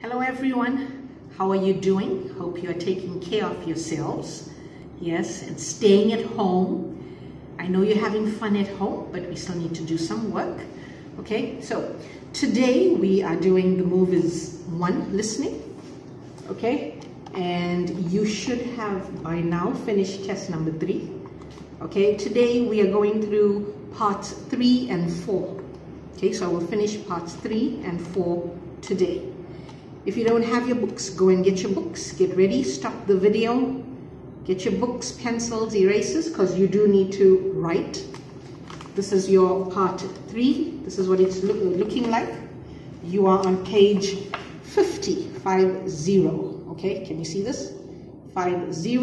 Hello everyone, how are you doing? Hope you are taking care of yourselves. Yes, and staying at home. I know you're having fun at home, but we still need to do some work. Okay, so today we are doing the movies 1 listening. Okay, and you should have by now finished test number 3. Okay, today we are going through parts 3 and 4. Okay, so I will finish parts 3 and 4 today. If you don't have your books, go and get your books. Get ready, stop the video, get your books, pencils, erasers, because you do need to write. This is your part 3. This is what it's looking like. You are on page 50, 50. Okay, can you see this? 50,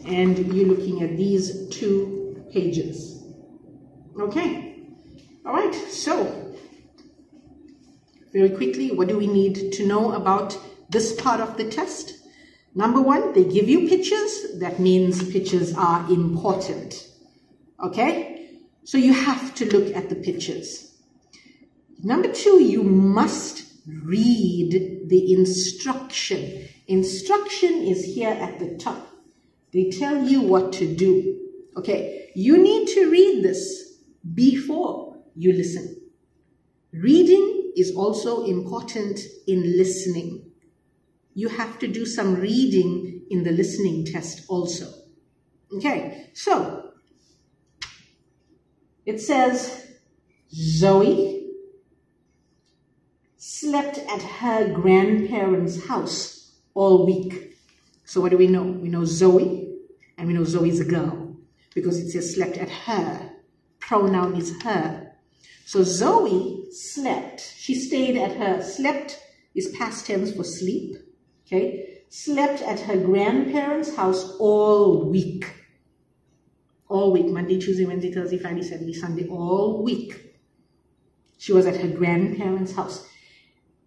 and you're looking at these 2 pages. Okay, all right, so very quickly, what do we need to know about this part of the test? Number 1, they give you pictures. That means pictures are important. Okay? So you have to look at the pictures. Number 2, you must read the instruction. Instruction is here at the top. They tell you what to do. Okay? You need to read this before you listen. Reading is also important in listening. You have to do some reading in the listening test also. Okay, so it says Zoe slept at her grandparents' house all week. So what do we know? We know Zoe, and we know Zoe's a girl because it says slept at her. Pronoun is her. So Zoe slept. She stayed at her. Slept is past tense for sleep. Okay. Slept at her grandparents' house all week. All week. Monday, Tuesday, Wednesday, Thursday, Friday, Saturday, Sunday. All week. She was at her grandparents' house.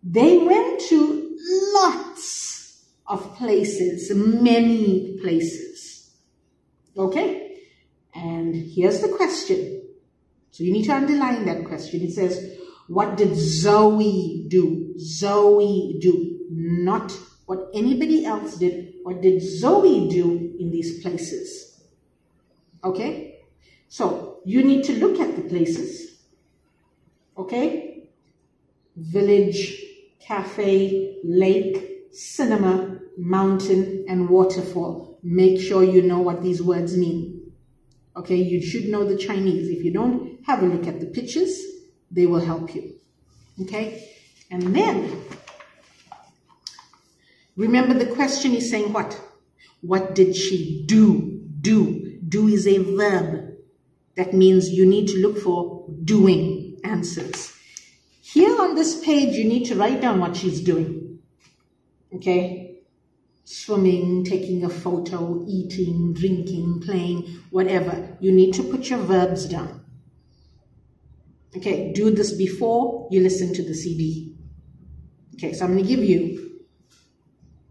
They went to lots of places. Many places. Okay. And here's the question. So you need to underline that question. It says, what did Zoe do? Zoe do. Not what anybody else did. What did Zoe do in these places? Okay? So you need to look at the places. Okay? Village, cafe, lake, cinema, mountain, and waterfall. Make sure you know what these words mean. Okay, you should know the Chinese. If you don't, have a look at the pictures. They will help you. Okay, and then remember the question is saying what? What did she do? Do. Do is a verb. That means you need to look for doing answers. Here on this page, you need to write down what she's doing. Okay. Swimming, taking a photo, eating, drinking, playing, whatever. You need to put your verbs down. Okay, do this before you listen to the CD. Okay, so I'm going to give you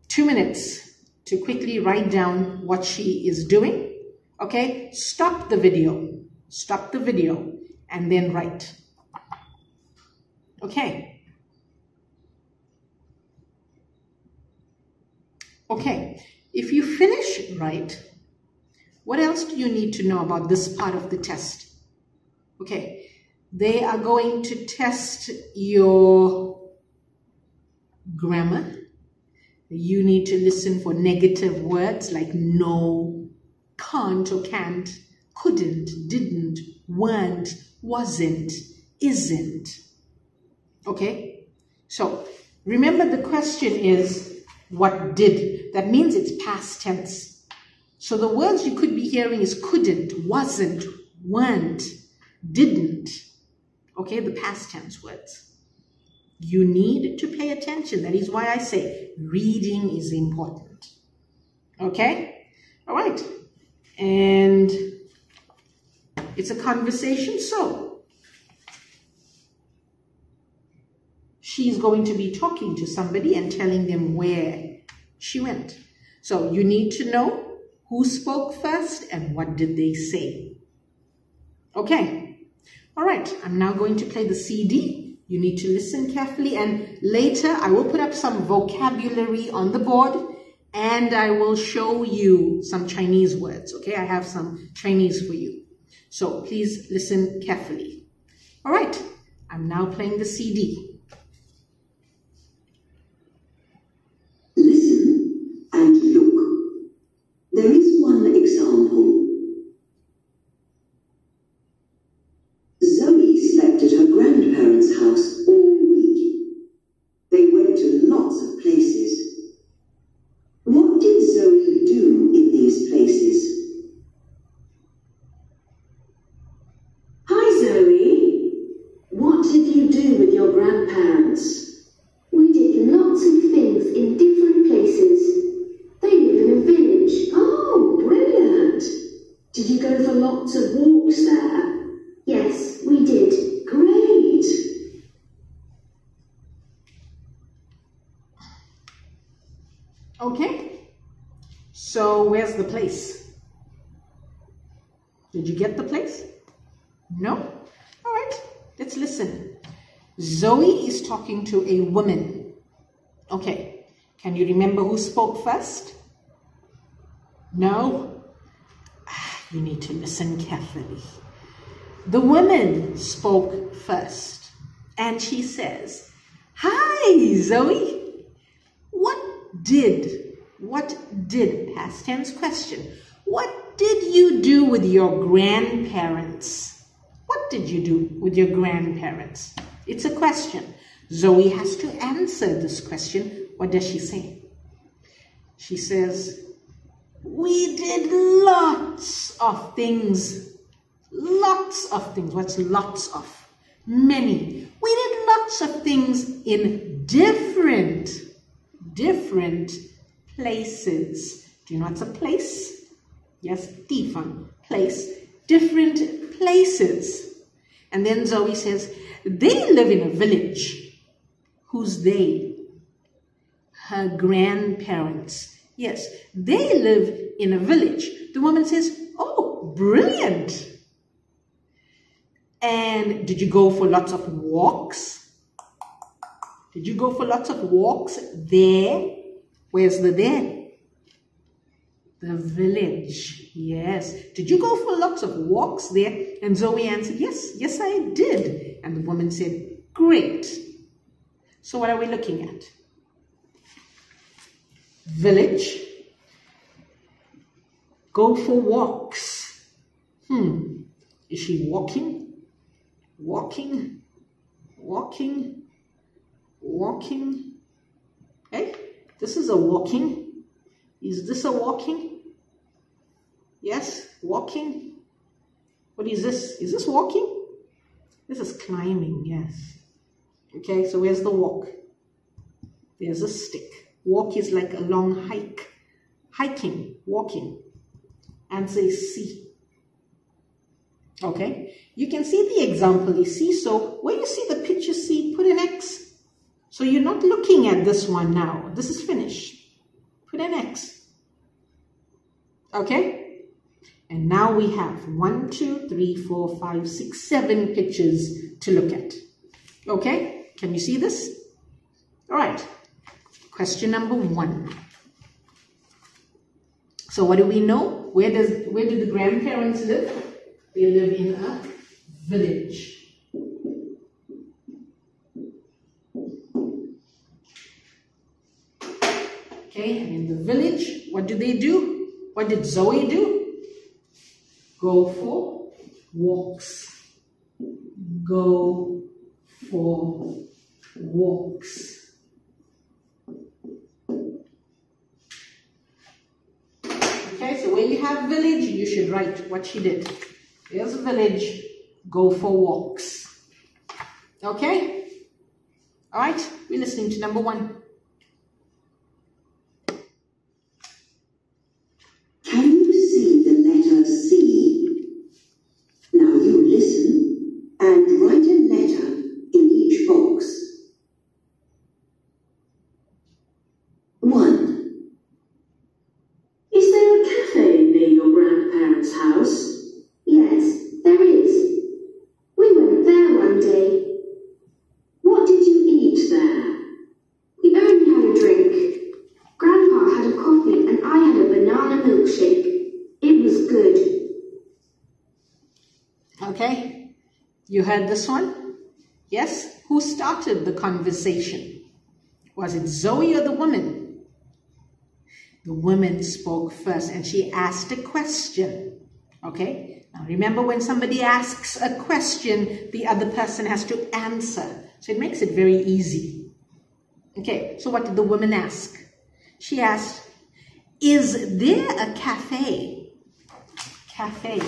2 minutes to quickly write down what she is doing. Okay, stop the video. Stop the video and then write. Okay. Okay, if you finish right, what else do you need to know about this part of the test? Okay, they are going to test your grammar. You need to listen for negative words like no, can't or can't, couldn't, didn't, weren't, wasn't, isn't. Okay, so remember the question is, what did? That means it's past tense. So the words you could be hearing is couldn't, wasn't, weren't, didn't. Okay, the past tense words. You need to pay attention. That is why I say reading is important. Okay? All right. And it's a conversation, so she's going to be talking to somebody and telling them where she went. So you need to know who spoke first and what did they say. Okay. All right. I'm now going to play the CD You need to listen carefully, and later I will put up some vocabulary on the board and I will show you some Chinese words, okay? I have some Chinese for you. So please listen carefully. All right, I'm now playing the CD. Listen and look. There is one example. Zoe slept at her grandparents' house all week. They went to lots of places. What did Zoe do in these places? Hi, Zoe. What did you do with your grandparents? We did lots of things in different places. They live in a village. Oh, brilliant. Did you go for lots of walks there? Yes, we did. Great. Okay, so where's the place? Did you get the place? No? All right, let's listen. Zoe is talking to a woman. Okay, can you remember who spoke first? No? You need to listen carefully. The woman spoke first, and she says, "Hi, Zoe. What did, past tense question, what did you do with your grandparents? What did you do with your grandparents?" It's a question. Zoe has to answer this question. What does she say? She says, "We did lots of things." Lots of things. What's lots of? Many. We did lots of things in different places. Do you know what's a place? Yes, different place. Different places. And then Zoe says, "They live in a village." Who's they? Her grandparents. Yes, they live in a village. The woman says, "Oh, brilliant. And did you go for lots of walks?" Did you go for lots of walks there? Where's the there? The village. Yes. Did you go for lots of walks there? And Zoe answered, yes, I did. And the woman said, "Great." So what are we looking at? Village. Go for walks. Is she walking? Walking. Hey, this is a walking. Is this a walking? Yes, walking. What is this? Is this walking? This is climbing, yes. Okay, so where's the walk? There's a stick. Walk is like a long hike. Hiking, walking. Answer is C. Okay, you can see the example is C. So when you see the picture C, put an X. So you're not looking at this one now. This is finished. Put an X. Okay? And now we have 1, 2, 3, 4, 5, 6, 7 pictures to look at. Okay? Can you see this? All right. Question number 1. So what do we know? Where do the grandparents live? They live in a village. Okay, and in the village, what do they do? What did Zoe do? Go for walks. Go for walks. Okay, so when you have village, you should write what she did. There's a village, go for walks. Okay? All right, we're listening to number 1. Can you see the letter C? Now you listen and write a letter in each box. 1. Is there a cafe near your grandparents' house? Yes, there is. We went there one day. You heard this one? Yes? Who started the conversation? Was it Zoe or the woman? The woman spoke first and she asked a question. Okay? Now remember, when somebody asks a question, the other person has to answer. So it makes it very easy. Okay, so what did the woman ask? She asked, is there a cafe? Cafe.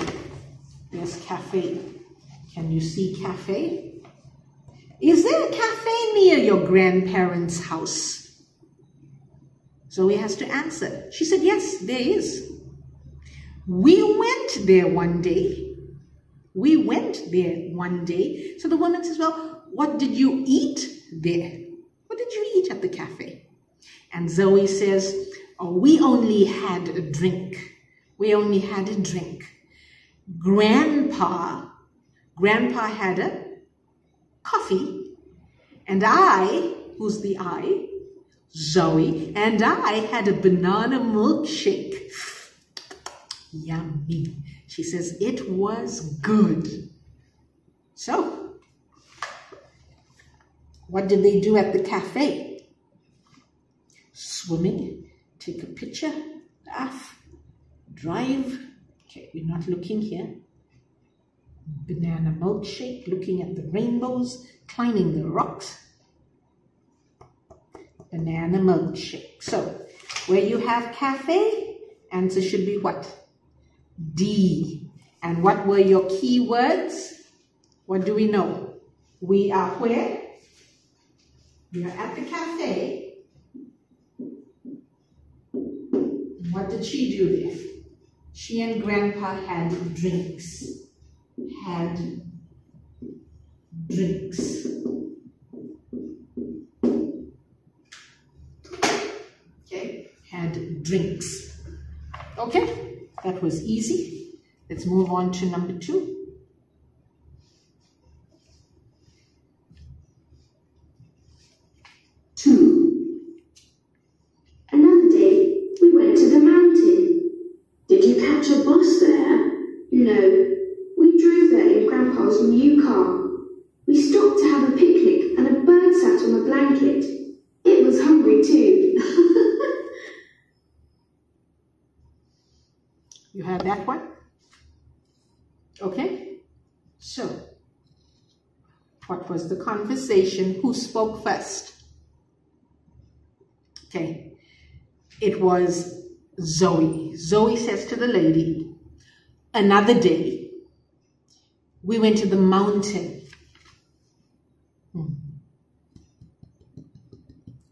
There's cafe. Can you see cafe? Is there a cafe near your grandparents' house? Zoe has to answer. She said, yes, there is. We went there one day. We went there one day. So the woman says, well, what did you eat there? What did you eat at the cafe? And Zoe says, oh, we only had a drink. We only had a drink. Grandpa had a coffee. And I, who's the I? Zoe. And I had a banana milkshake. Yummy. She says, it was good. So, what did they do at the cafe? Swimming, take a picture, laugh, drive. Okay, we're not looking here. Banana milkshake, looking at the rainbows, climbing the rocks. Banana milkshake. So, where you have cafe, answer should be what? D. And what were your key words? What do we know? We are where? We are at the cafe. What did she do there? She and Grandpa had drinks. Had drinks. Okay, had drinks. Okay, that was easy. Let's move on to number 2. Another day, we went to the mountain. Did you catch a bus there? No. We drove there in Grandpa's new car. We stopped to have a picnic and a bird sat on a blanket. It was hungry too. You have that one? Okay. So, what was the conversation? Who spoke first? Okay. It was Zoe. Zoe says to the lady, another day, we went to the mountain.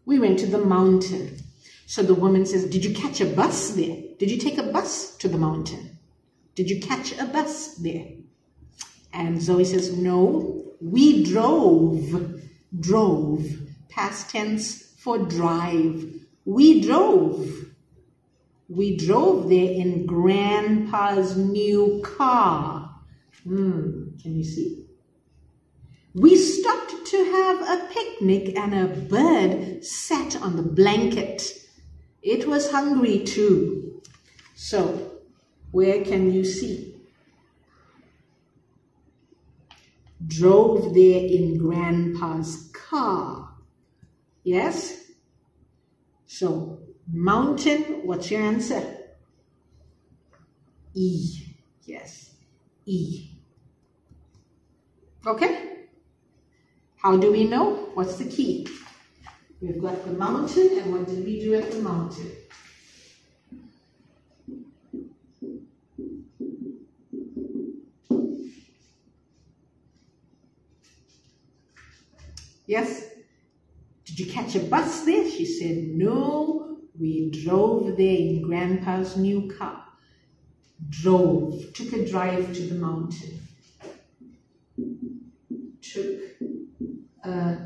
We went to the mountain. So the woman says, did you catch a bus there? Did you take a bus to the mountain? Did you catch a bus there? And Zoe says, no, we drove. Drove. Past tense for drive. We drove. We drove there in Grandpa's new car. Can you see? We stopped to have a picnic and a bird sat on the blanket. It was hungry too. So, where can you see? Drove there in Grandpa's car. Yes? So, mountain, what's your answer? E. Yes, E. Okay? How do we know? What's the key? We've got the mountain, and what did we do at the mountain? Yes? Did you catch a bus there? She said, no, we drove there in Grandpa's new car. Drove, took a drive to the mountain. Took a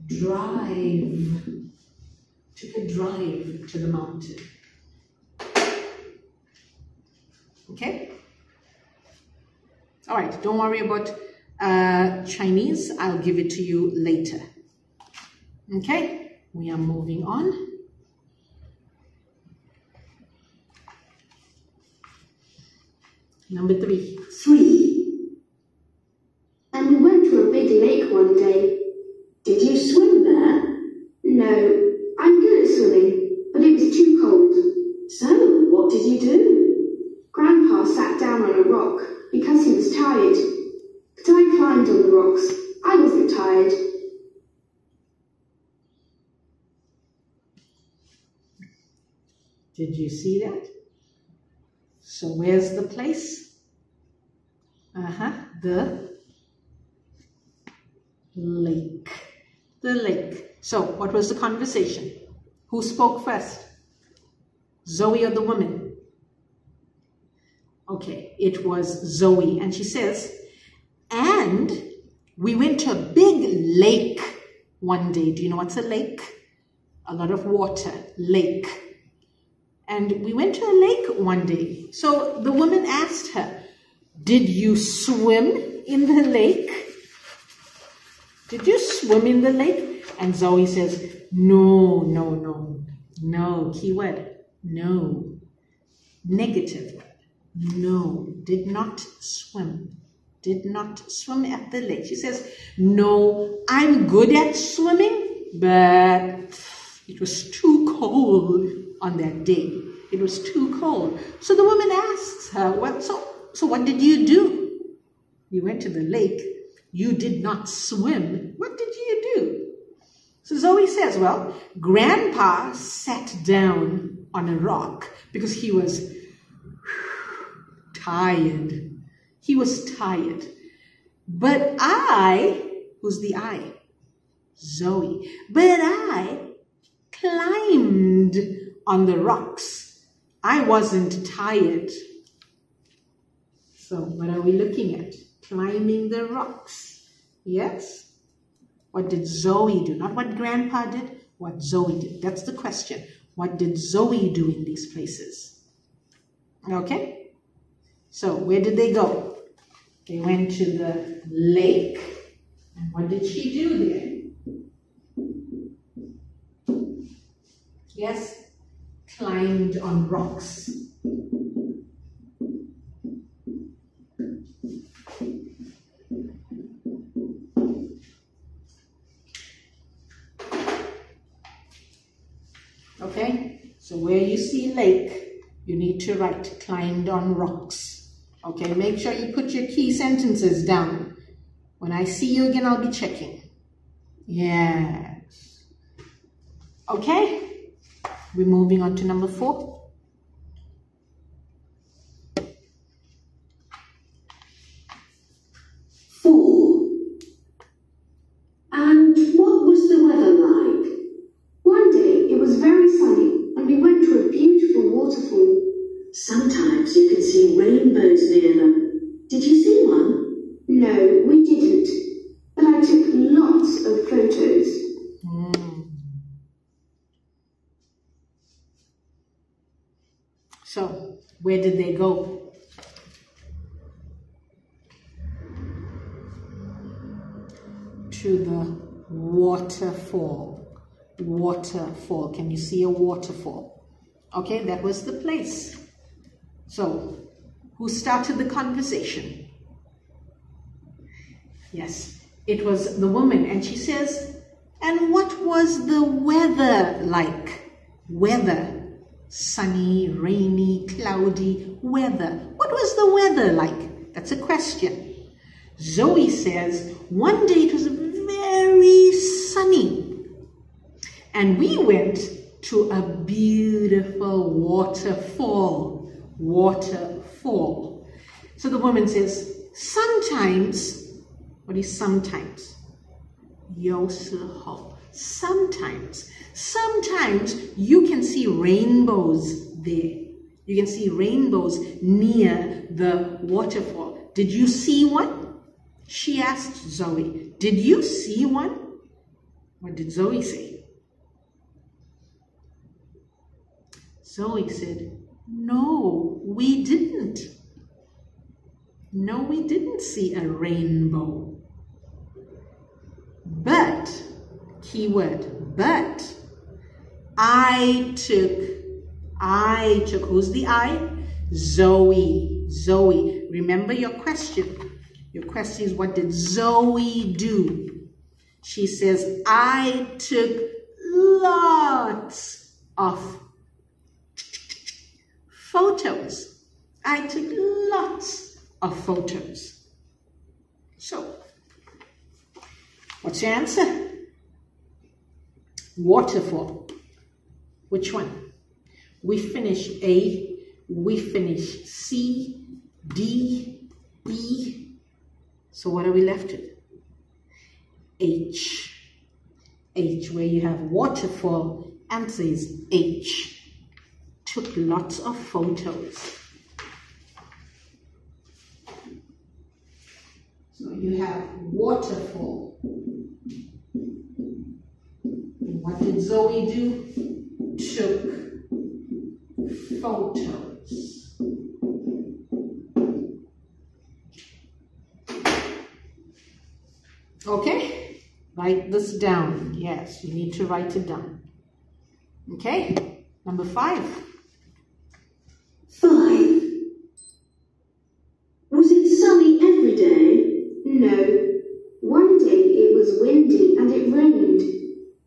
drive. Took a drive to the mountain. Okay? All right, don't worry about Chinese. I'll give it to you later. Okay, we are moving on. Number 3. 3. And one day. Did you swim there? No, I'm good at swimming, but it was too cold. So, what did you do? Grandpa sat down on a rock because he was tired. But I climbed on the rocks. I wasn't tired. Did you see that? So where's the place? The lake. The lake. So what was the conversation? Who spoke first? Zoe or the woman? Okay, it was Zoe. And she says, and we went to a big lake one day. Do you know what's a lake? A lot of water. Lake. And we went to a lake one day. So the woman asked her, did you swim in the lake? Did you swim in the lake? And Zoe says, no. Keyword, no. Negative word. No, did not swim. Did not swim at the lake. She says, no, I'm good at swimming, but it was too cold on that day. It was too cold. So the woman asks her, so what did you do? You went to the lake. You did not swim. What did you do? So Zoe says, well, Grandpa sat down on a rock because he was tired. He was tired. But who's the I? Zoe. But I climbed on the rocks. I wasn't tired. So what are we looking at? Climbing the rocks. Yes? What did Zoe do? Not what Grandpa did, what Zoe did. That's the question. What did Zoe do in these places? Okay? So where did they go? They went to the lake. And what did she do there? Yes? Climbed on rocks. Okay, so where you see lake, you need to write climbed on rocks. Okay, make sure you put your key sentences down. When I see you again, I'll be checking. Yes. Okay, we're moving on to number 4. And what was the weather like? One day it was very sunny and we went to a beautiful waterfall. Sometimes you can see rainbows near them. Did you see one? No, we didn't. But I took lots of photos. So, where did they go? To the waterfall. Waterfall. Can you see a waterfall? Okay, that was the place. So, who started the conversation? Yes, it was the woman. And she says, and what was the weather like? Weather. Sunny, rainy, cloudy, weather. What was the weather like? That's a question. Zoe says, one day it was very sunny. And we went to a beautiful waterfall. Waterfall. So the woman says, sometimes, what is sometimes? 有时候. Sometimes you can see rainbows there. You can see rainbows near the waterfall. Did you see one? She asked Zoe, did you see one? What did Zoe say? Zoe said, no, we didn't. No, we didn't see a rainbow. But, keyword, but, I took, who's the I? Zoe. Remember your question. Your question is, what did Zoe do? She says, I took lots of photos. I took lots of photos. So, what's your answer? Waterfall. Which one? We finish A, we finish C, D, E. So what are we left with? H. H, where you have waterfall, answer is H. Took lots of photos. So you have waterfall. And what did Zoe do? Took photos. Okay, write this down. Yes, you need to write it down. Okay, number 5. 5. Was it sunny every day? No. One day it was windy and it rained.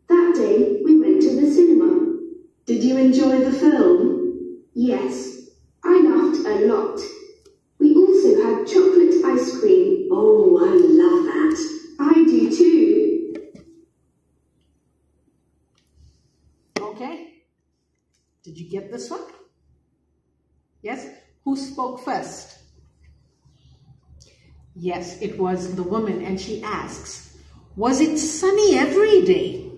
That day we went to the cinema. Did you enjoy the film? Yes, I laughed a lot. We also had chocolate ice cream. Oh, I love that. I do too. Okay, did you get this one? Yes, who spoke first? Yes, it was the woman, and she asks, was it sunny every day?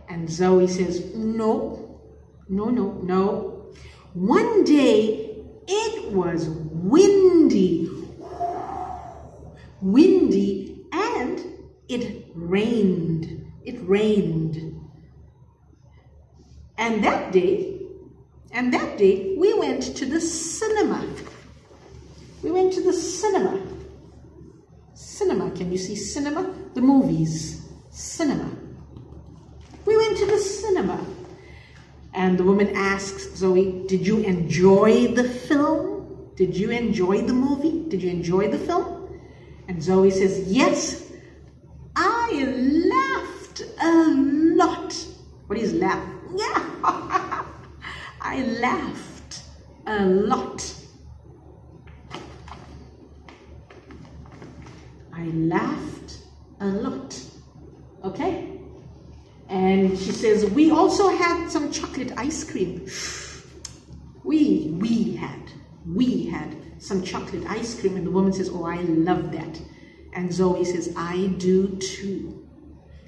And Zoe says, no, no, no, no. One day it was windy, windy, and it rained. It rained. And that day we went to the cinema. We went to the cinema. Cinema, can you see cinema? The movies, cinema. We went to the cinema. And the woman asks Zoe, did you enjoy the film? Did you enjoy the movie? Did you enjoy the film? And Zoe says, yes, I laughed a lot. What is laugh? Yeah, I laughed a lot. I laughed a lot. Okay? And she says, we also had some chocolate ice cream. We had some chocolate ice cream. And the woman says, oh, I love that. And Zoe says, I do too.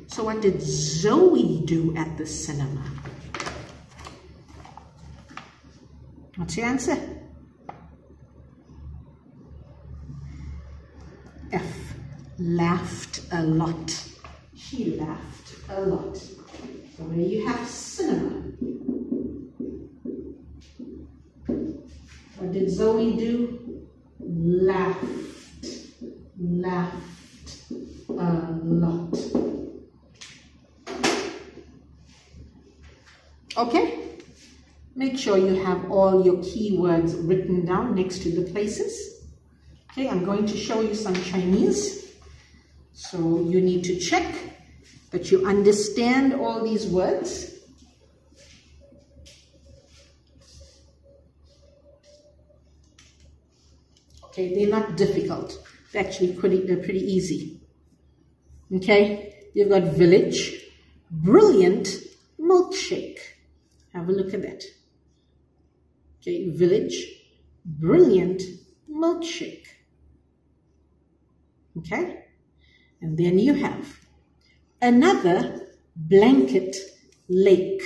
So what did Zoe do at the cinema? What's your answer? F. Laughed a lot. She laughed a lot. So where you have cinema. What did Zoe do? Laughed a lot. Okay? Make sure you have all your keywords written down next to the places. Okay, I'm going to show you some Chinese. So you need to check that you understand all these words. Okay, they're not difficult. They're actually pretty easy. Okay, you've got village, brilliant, milkshake. Have a look at that. Okay, village, brilliant, milkshake. Okay, and then you have another blanket lake.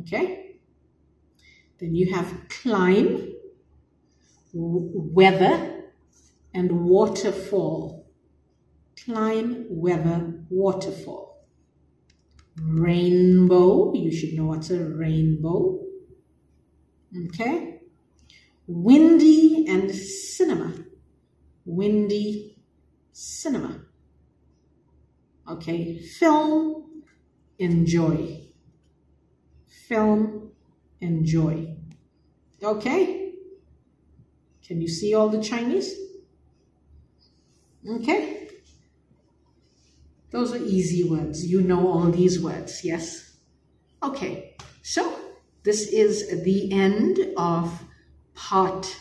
Okay, then you have climb, weather, and waterfall. Climb, weather, waterfall. Rainbow, you should know what's a rainbow. Okay. Windy and cinema. Windy, cinema. Okay. Film, enjoy. Film, enjoy. Okay. Can you see all the Chinese? Okay? Those are easy words. You know all these words, yes? Okay, so this is the end of part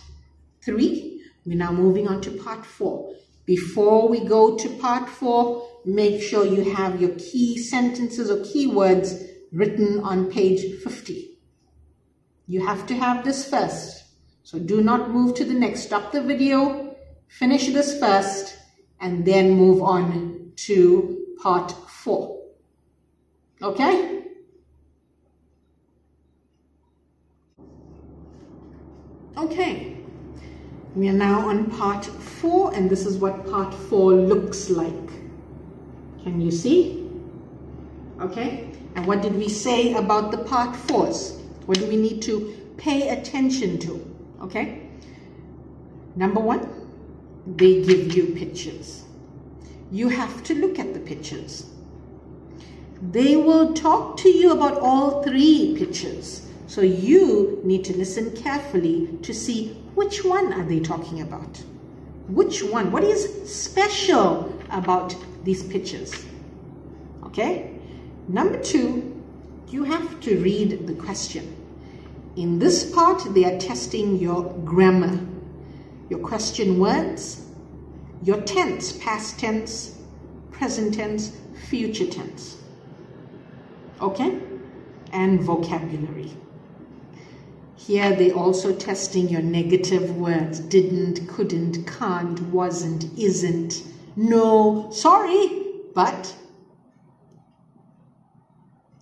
3. We're now moving on to part 4. Before we go to part 4, make sure you have your key sentences or keywords written on page 50. You have to have this first. So do not move to the next. Stop the video, finish this first, and then move on to part 4. Okay? Okay. We are now on part 4, and this is what part 4 looks like. Can you see? Okay. And what did we say about the part 4s? What do we need to pay attention to? Okay. Number 1, they give you pictures. You have to look at the pictures. They will talk to you about all 3 pictures. So you need to listen carefully to see which one are they talking about. Which one? What is special about these pictures? Okay. Number 2, you have to read the question. In this part, they are testing your grammar, your question words, your tense, past tense, present tense, future tense. Okay? And vocabulary. Here they're also testing your negative words. Didn't, couldn't, can't, wasn't, isn't, no, sorry, but.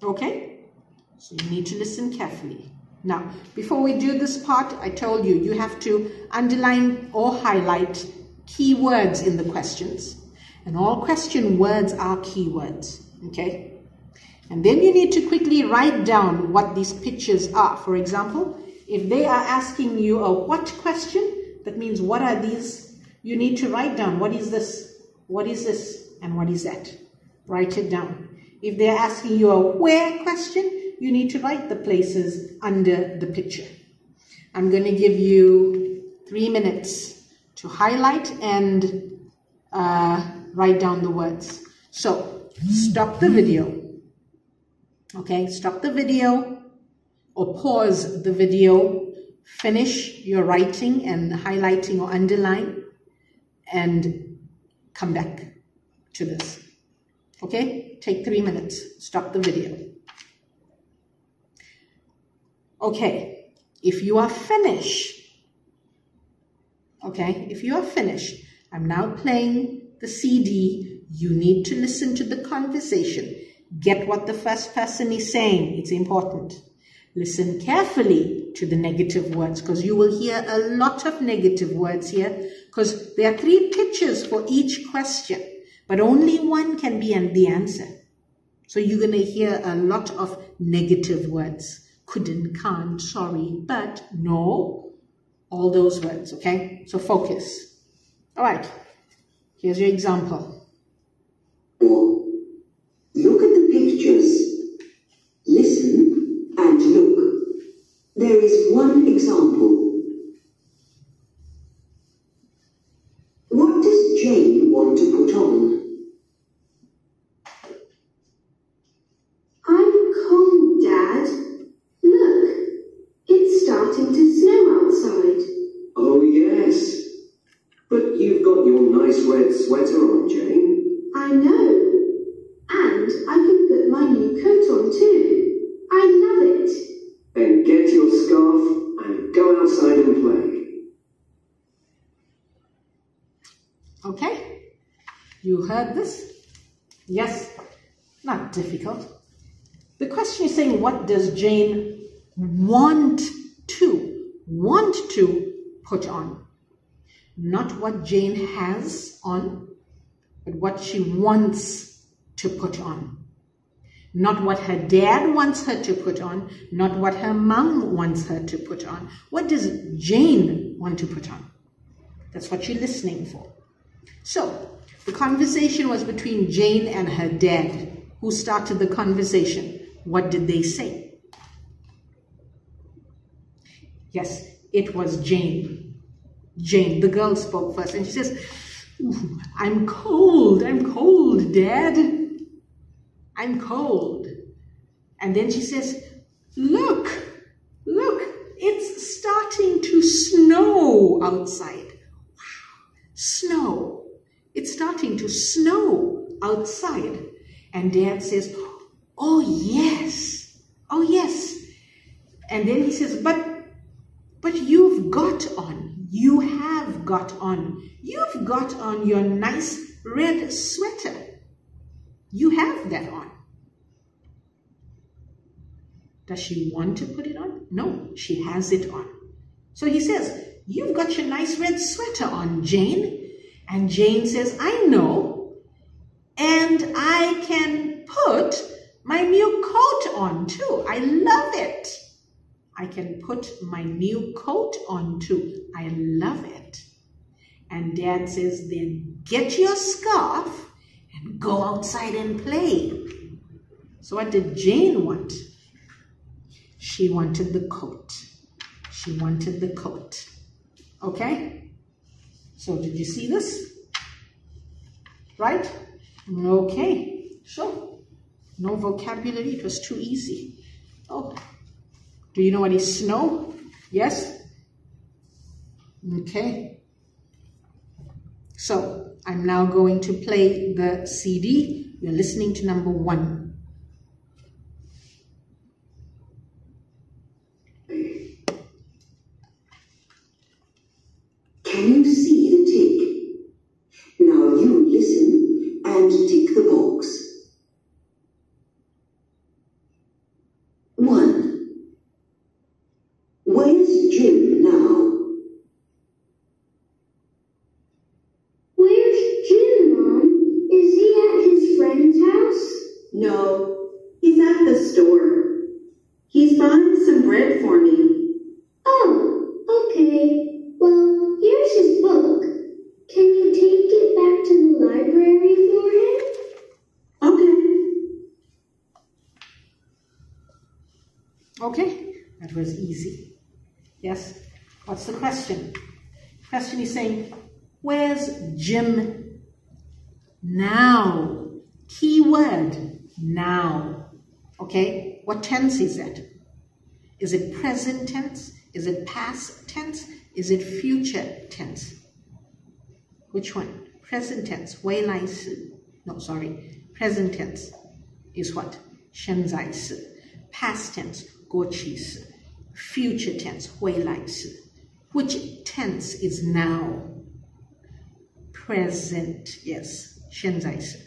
Okay? So you need to listen carefully. Now, before we do this part, I told you, you have to underline or highlight keywords in the questions. And all question words are keywords. Okay? And then you need to quickly write down what these pictures are. For example, if they are asking you a what question, that means what are these? You need to write down what is this, and what is that. Write it down. If they're asking you a where question, you need to write the places under the picture. I'm going to give you 3 minutes to highlight and write down the words. So stop the video. Okay, stop the video or pause the video, finish your writing and highlighting or underline, and come back to this. Okay, take 3 minutes, stop the video. Okay, if you are finished, I'm now playing the CD. You need to listen to the conversation. Get what the first person is saying. It's important. Listen carefully to the negative words, because you will hear a lot of negative words here, because there are 3 pictures for each question, but only one can be the answer. So you're going to hear a lot of negative words. Couldn't, can't, sorry, but, no, all those words, okay? So focus. All right, here's your example. Look at the pictures. Listen and look. There is one example. What does Jane want to put on? I'm cold, Dad. Look, it's starting to snow outside. Oh, yes. But you've got your nice red sweater on, Jane. I know. And I can put my new coat on too. I love it. Then get your scarf and go outside and play. Okay, you heard this? Yes, not difficult. The question is saying, what does Jane want to put on? Not what Jane has on, but what she wants to put on. Not what her dad wants her to put on, not what her mom wants her to put on. What does Jane want to put on? That's what you're listening for. So, the conversation was between Jane and her dad. Who started the conversation? What did they say? Yes, it was Jane. Jane, the girl spoke first, and she says, Ooh, I'm cold, Dad. I'm cold. And then she says, look, it's starting to snow outside. Wow, snow. It's starting to snow outside. And Dad says, oh yes. And then he says, but you've got on, you've got on your nice red sweater. You have that on. Does she want to put it on? No, she has it on. So he says, you've got your nice red sweater on, Jane. And Jane says, I know. And I can put my new coat on too. I love it. I can put my new coat on too. I love it. And Dad says, then get your scarf and go outside and play. So what did Jane want? She wanted the coat. She wanted the coat. Okay? So did you see this? Right? Okay. Sure. No vocabulary. It was too easy. Oh. Do you know what is snow? Yes? Okay. So I'm now going to play the CD. You're listening to number 1. Can you see the tick? Now you listen and tick the box. 1. Where's Jim now? Where's Jim, Mom? Is he at his friend's house? No, he's at the store. He's buying some bread for me. Oh, okay. Well, here's his book. Can you take it back to the library for him? Okay. Okay, that was easy. Yes? What's the question? Question is saying, where's Jim now? Keyword, now. Okay, what tense is that? Is it present tense? Is it past tense? Is it future tense? Which one? Present tense, 未来式. No, sorry. Present tense is what? 现在式. Past tense, 过去式. Future tense, 未来式. Which tense is now? Present, yes. 现在式.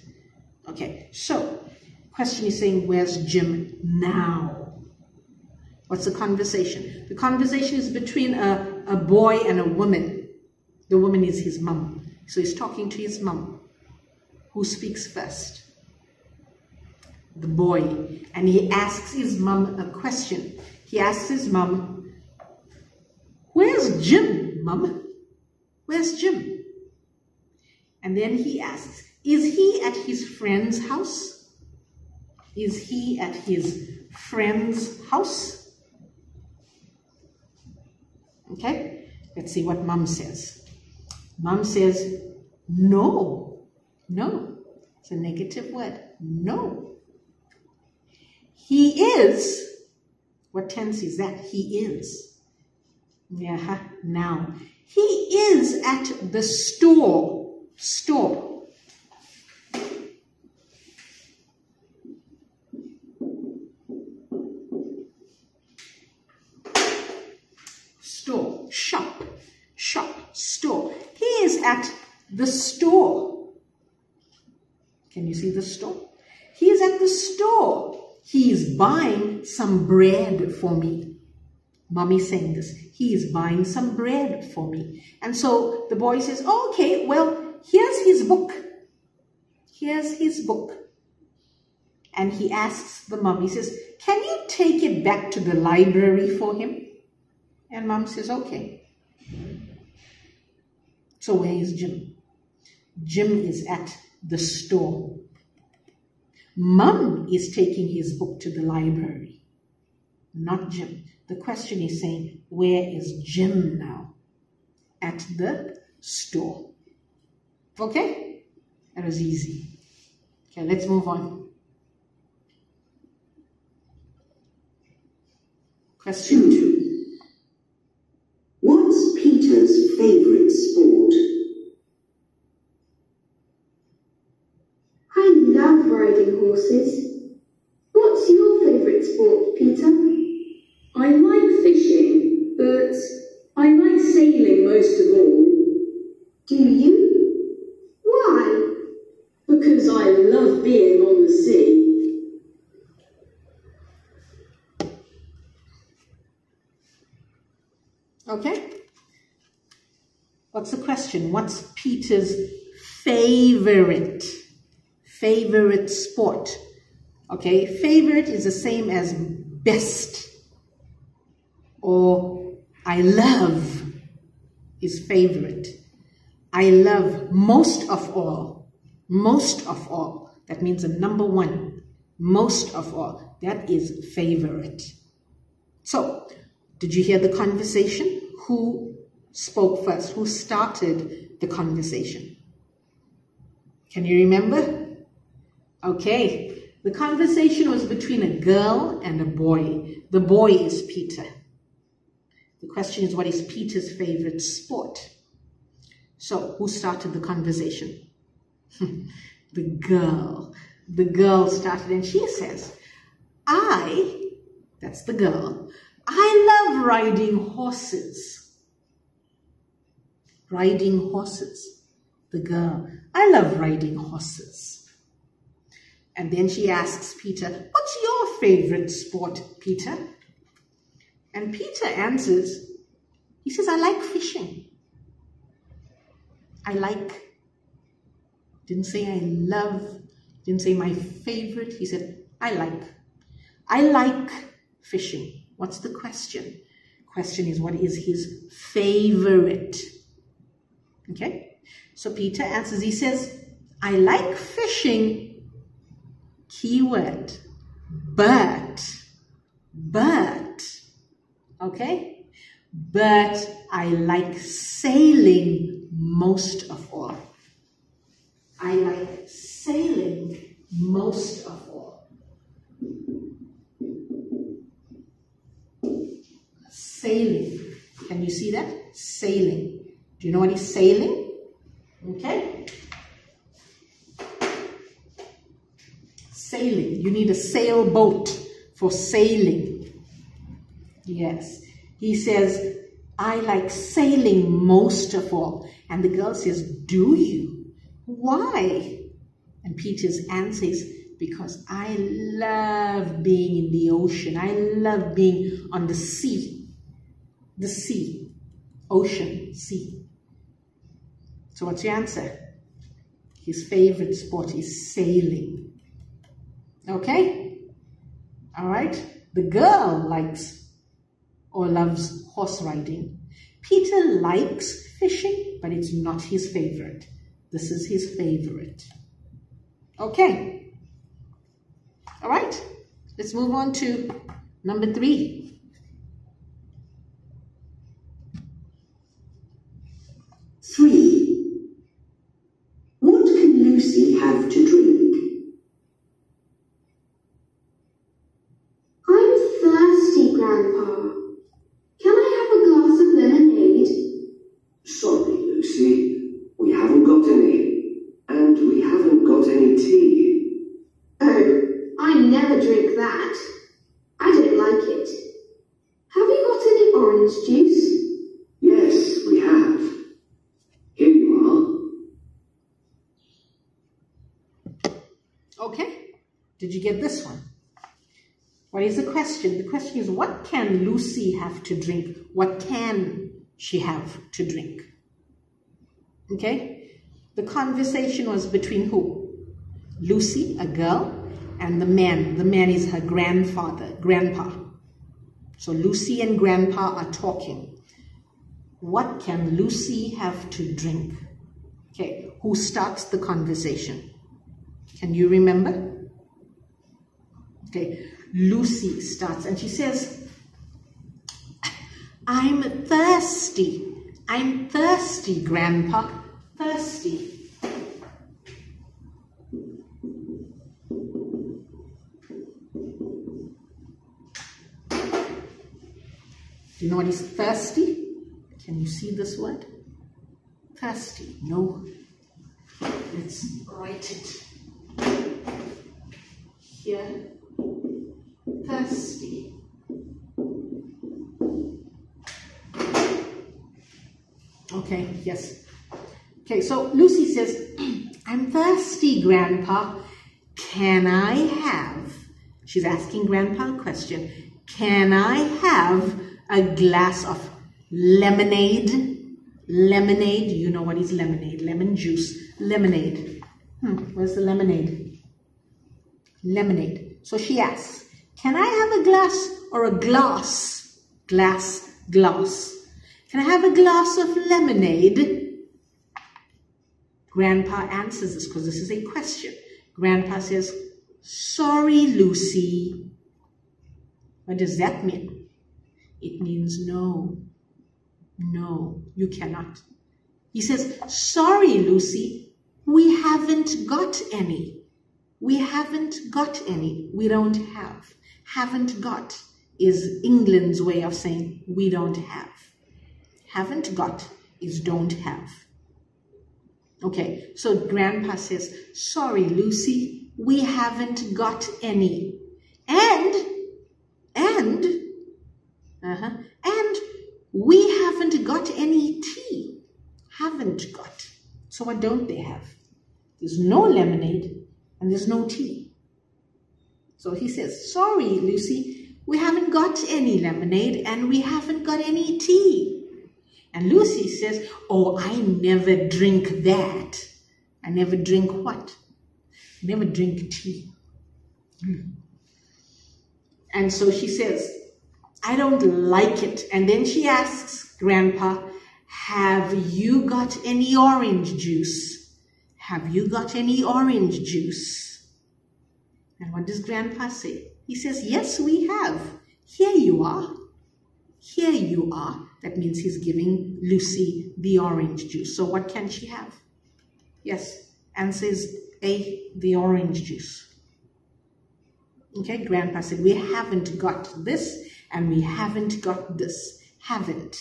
Okay, so question is saying, where's Jim now? What's the conversation? The conversation is between a boy and a woman. The woman is his mum. So he's talking to his mum. Who speaks first? The boy. And he asks his mum a question. He asks his mum, where's Jim, Mum? Where's Jim? And then he asks, is he at his friend's house? Is he at his friend's house? Okay, let's see what Mum says. Mum says, no. No. It's a negative word. No. He is. What tense is that? He is. Yeah, now. He is at the store. Store. Store. Shop. Shop. Store. He is at the store. Can you see the store? He is at the store. He is buying some bread for me. Mommy's saying this. He is buying some bread for me. And so the boy says, oh, okay, well, here's his book. Here's his book. And he asks the mom, he says, can you take it back to the library for him? And Mom says, okay. So where is Jim? Jim is at the store. Mom is taking his book to the library, not Jim. The question is saying, where is Jim now? At the store. Okay? That was easy. Okay, let's move on. Question 2. What's Peter's favourite sport? I love riding horses. What's your favourite sport, Peter? I like fishing, but I like sailing most of all. Do you? Why? Because I love being on the sea. Okay? What's the question? What's Peter's favorite sport? Okay, favorite is the same as best, or I love is favorite. I love most of all. Most of all. That means the number one. Most of all. That is favorite. So, did you hear the conversation? Who spoke first? Who started the conversation? Can you remember? Okay. The conversation was between a girl and a boy. The boy is Peter. The question is, what is Peter's favorite sport? So, who started the conversation? The girl. The girl started, and she says, that's the girl, I love riding horses. Riding horses. The girl, I love riding horses. And then she asks Peter, what's your favorite sport, Peter? And Peter answers, he says, I like fishing. Didn't say I love, didn't say my favorite. He said, I like fishing. What's the question? Question is, what is his favorite? Okay, so Peter answers, he says, I like fishing, keyword, but, okay, but I like sailing most of all. I like sailing most of all. Sailing. Can you see that? Sailing. Do you know what is sailing? Okay. Sailing. You need a sailboat for sailing. Yes. He says, I like sailing most of all. And the girl says, do you? Why? And Peter's answer is, because I love being in the ocean. I love being on the sea. The sea. Ocean. Sea. So what's your answer? His favorite sport is sailing. Okay? Alright? The girl likes or loves horse riding. Peter likes fishing, but it's not his favorite. This is his favorite. Okay. All right. Let's move on to number 3. What can Lucy have to drink? I'm thirsty, Grandpa. Can I have a glass of lemonade? Sorry, Lucy. We haven't got any. And we haven't got any tea. Oh, I never drink that. I don't like it. Have you got any orange juice? Yes, we have. Here you are. Okay. Did you get this one? What is the question? The question is, what can Lucy have to drink? What can she have to drink? Okay. The conversation was between who? Lucy, a girl, and the man. The man is her grandpa. So Lucy and Grandpa are talking. What can Lucy have to drink? Okay, who starts the conversation? Can you remember? Okay, Lucy starts and she says, I'm thirsty. I'm thirsty, Grandpa. Thirsty. Do you know what is thirsty? Can you see this word? Thirsty. No. Let's write it here. Thirsty. Okay, yes. Okay, so Lucy says, I'm thirsty, Grandpa. Can I have, she's asking Grandpa a question, can I have a glass of lemonade? Lemonade, you know what is lemonade? Lemon juice. Lemonade. Where's the lemonade? Lemonade. So she asks, can I have a glass or a glass? Glass. Can I have a glass of lemonade? Grandpa answers this because this is a question. Grandpa says, sorry, Lucy. What does that mean? It means no. No, you cannot. He says, sorry, Lucy, we haven't got any. We haven't got any. We don't have. Haven't got is England's way of saying we don't have. Haven't got is don't have. Okay, so Grandpa says, sorry, Lucy, we haven't got any. And we haven't got any tea. Haven't got. So what don't they have? There's no lemonade and there's no tea. So he says, sorry, Lucy, we haven't got any lemonade and we haven't got any tea. And Lucy says, oh, I never drink that. I never drink what? I never drink tea. And so she says, I don't like it. And then she asks Grandpa, have you got any orange juice? Have you got any orange juice? And what does Grandpa say? He says, yes, we have. Here you are. Here you are. That means he's giving Lucy the orange juice. So what can she have? Yes, answer is A, the orange juice. Okay, Grandpa said, we haven't got this and we haven't got this. Haven't,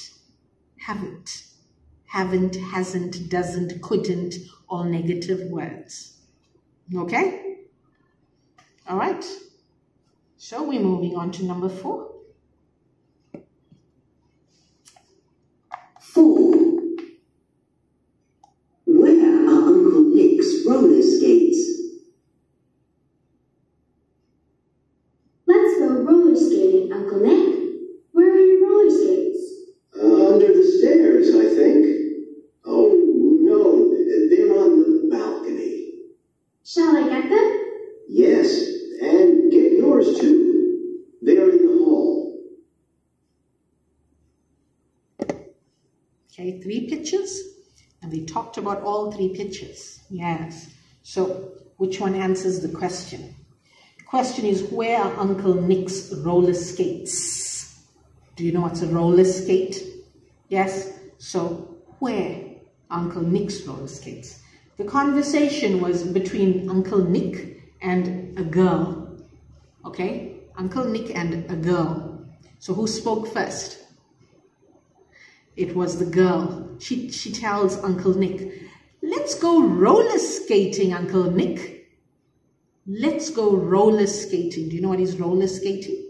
hasn't, doesn't, couldn't, all negative words. Okay? All right. So we're moving on to number 4. 4. Where are Uncle Nick's roller skates? Let's go roller skating, Uncle Nick. Where are your roller skates? Under the stairs, I think. Oh, no, they're on the balcony. Shall I get them? Yes, and get yours too. They're in the hall. Okay, 3 pictures. And we talked about all 3 pictures. Yes. So, which one answers the question? The question is, where are Uncle Nick's roller skates? Do you know what's a roller skate? Yes. So, where are Uncle Nick's roller skates? The conversation was between Uncle Nick and a girl. Okay? Uncle Nick and a girl. So, who spoke first? It was the girl. She tells Uncle Nick, let's go roller skating, Uncle Nick. Let's go roller skating. Do you know what is roller skating?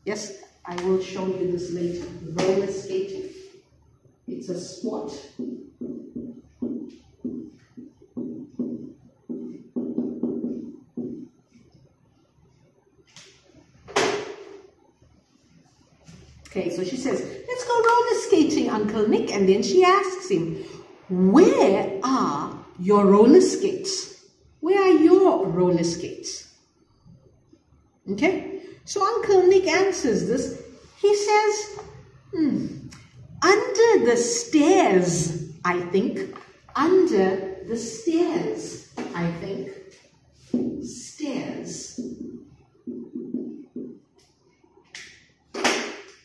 Yes, I will show you this later. Roller skating. It's a sport. Okay, so she says, let's go roller skating, Uncle Nick. And then she asks him, where are your roller skates? Where are your roller skates? Okay, so Uncle Nick answers this. He says, under the stairs, I think. Under the stairs, I think. Stairs.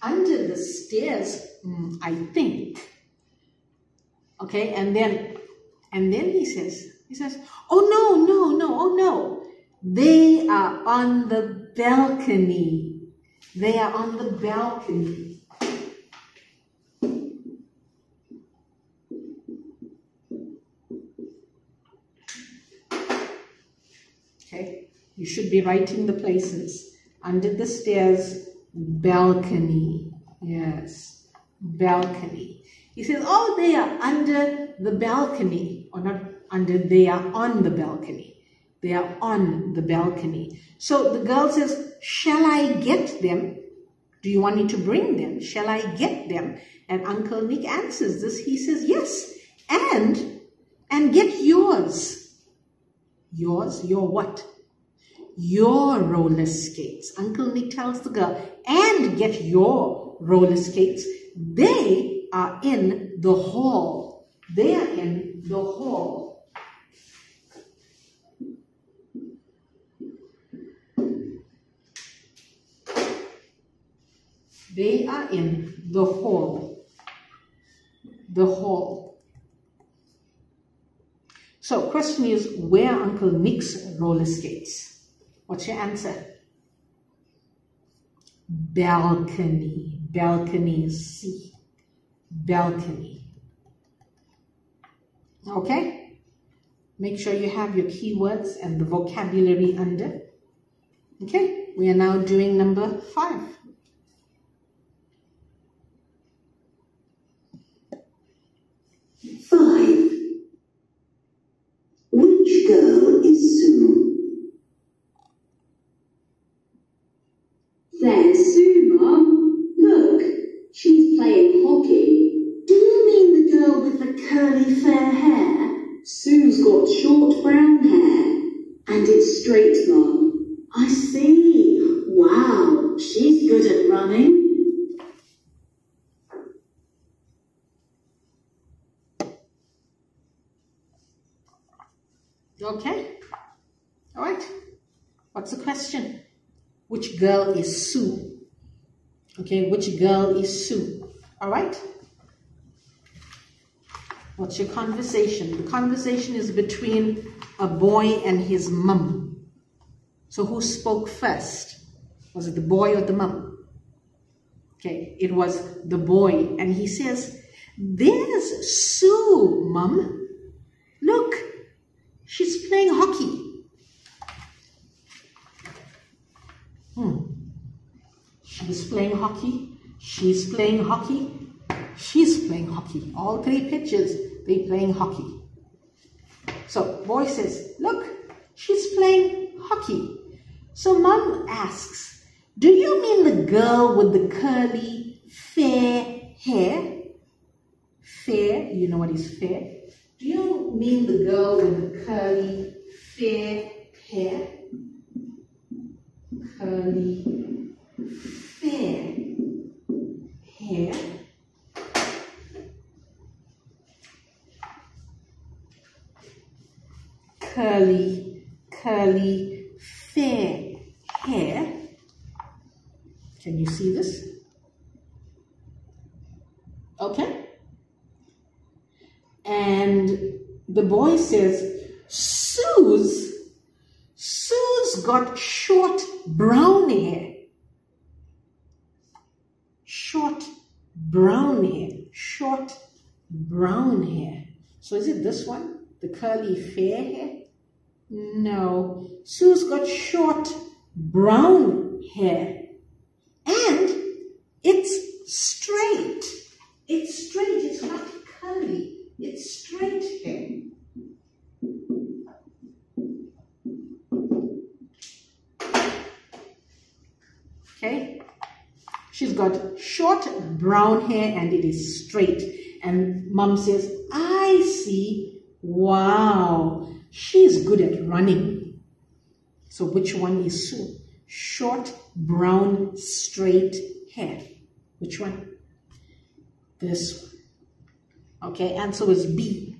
Under the stairs, I think. Okay, and then he says, oh no, they are on the balcony. They are on the balcony. You should be writing the places. Under the stairs, balcony. Yes, balcony. He says, oh, they are under the balcony. Or not under, they are on the balcony. They are on the balcony. So the girl says, shall I get them? Do you want me to bring them? Shall I get them? And Uncle Nick answers this. He says, yes. And get yours. Yours? Your what? Your roller skates. Uncle Nick tells the girl, and get your roller skates. They are in the hall. They are in the hall. They are in the hall. The hall. So, question is, where are Uncle Nick's roller skates? What's your answer? Balcony. Balcony is C. Balcony. Okay? Make sure you have your keywords and the vocabulary under. Okay? We are now doing number 5. Which girl is Sue? There's Sue, Mum. Look, she's playing hockey. Do you mean the girl with the curly fair hair? Sue's got short brown hair. And it's straight, Mum. I see. Wow, she's good at running. Okay. All right. What's the question? Which girl is Sue? Okay, which girl is Sue? All right. What's your conversation? The conversation is between a boy and his mum. So who spoke first? Was it the boy or the mum? Okay, it was the boy. And he says, there's Sue, Mum. Look, she's playing hockey. She's playing hockey. She's playing hockey. She's playing hockey. All 3 pictures, they're playing hockey. So, boy says, look, she's playing hockey. So, Mum asks, do you mean the girl with the curly, fair hair? Fair, you know what is fair? Do you mean the girl with the curly, fair hair? Curly, fair hair. Curly, fair hair. Can you see this? Okay. And the boy says, Sue's got short brown hair. Short brown hair. Short brown hair. So is it this one? The curly fair hair? No. Sue's got short brown hair. And it's straight. It's straight. It's not curly. It's straight hair. Okay? She's got short brown hair and it is straight. And Mum says, I see. Wow. She's good at running. So which one is Sue? Short, brown, straight hair. Which one? This one. Okay, answer was B.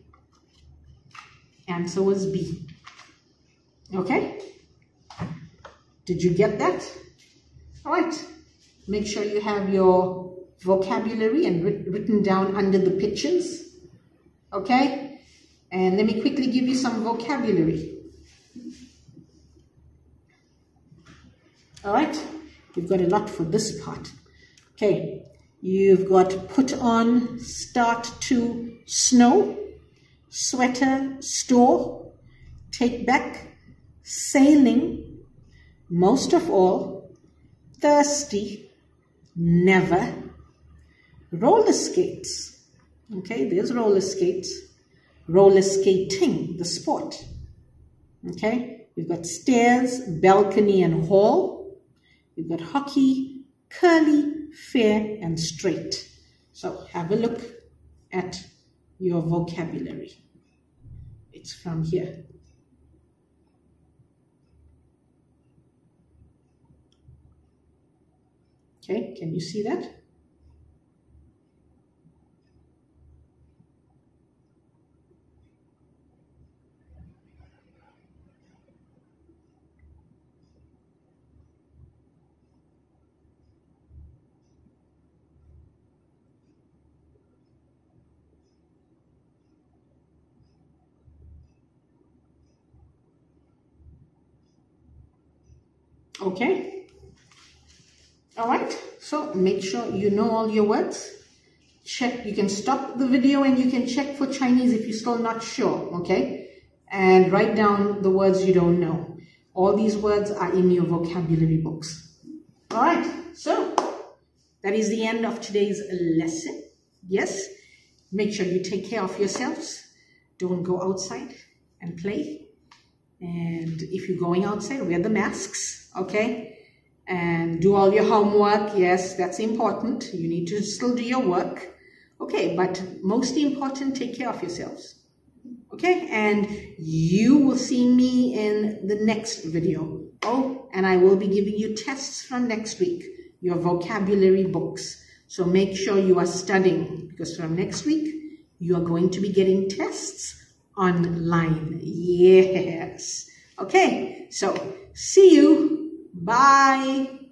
Answer was B. Okay? Did you get that? All right. Make sure you have your vocabulary and written down under the pictures. Okay? And let me quickly give you some vocabulary. All right? You've got a lot for this part. Okay. You've got put on, start to, snow, sweater, store, take back, sailing, most of all, thirsty, never, roller skates. Okay, there's roller skates. Roller skating, the sport. Okay, we've got stairs, balcony, and hall. We've got hockey, curly, fair, and straight. So have a look at your vocabulary. It's from here. Okay, can you see that? Okay. All right. So make sure you know all your words. Check. You can stop the video and you can check for Chinese if you're still not sure. Okay. And write down the words you don't know. All these words are in your vocabulary books. All right. So that is the end of today's lesson. Yes. Make sure you take care of yourselves. Don't go outside and play. And if you're going outside, wear the masks, okay? And do all your homework. Yes, that's important. You need to still do your work. Okay, but most important, take care of yourselves. Okay, and you will see me in the next video. Oh, and I will be giving you tests from next week, your vocabulary books. So make sure you are studying, because from next week, you are going to be getting tests online. Yes. Okay, so see you. Bye.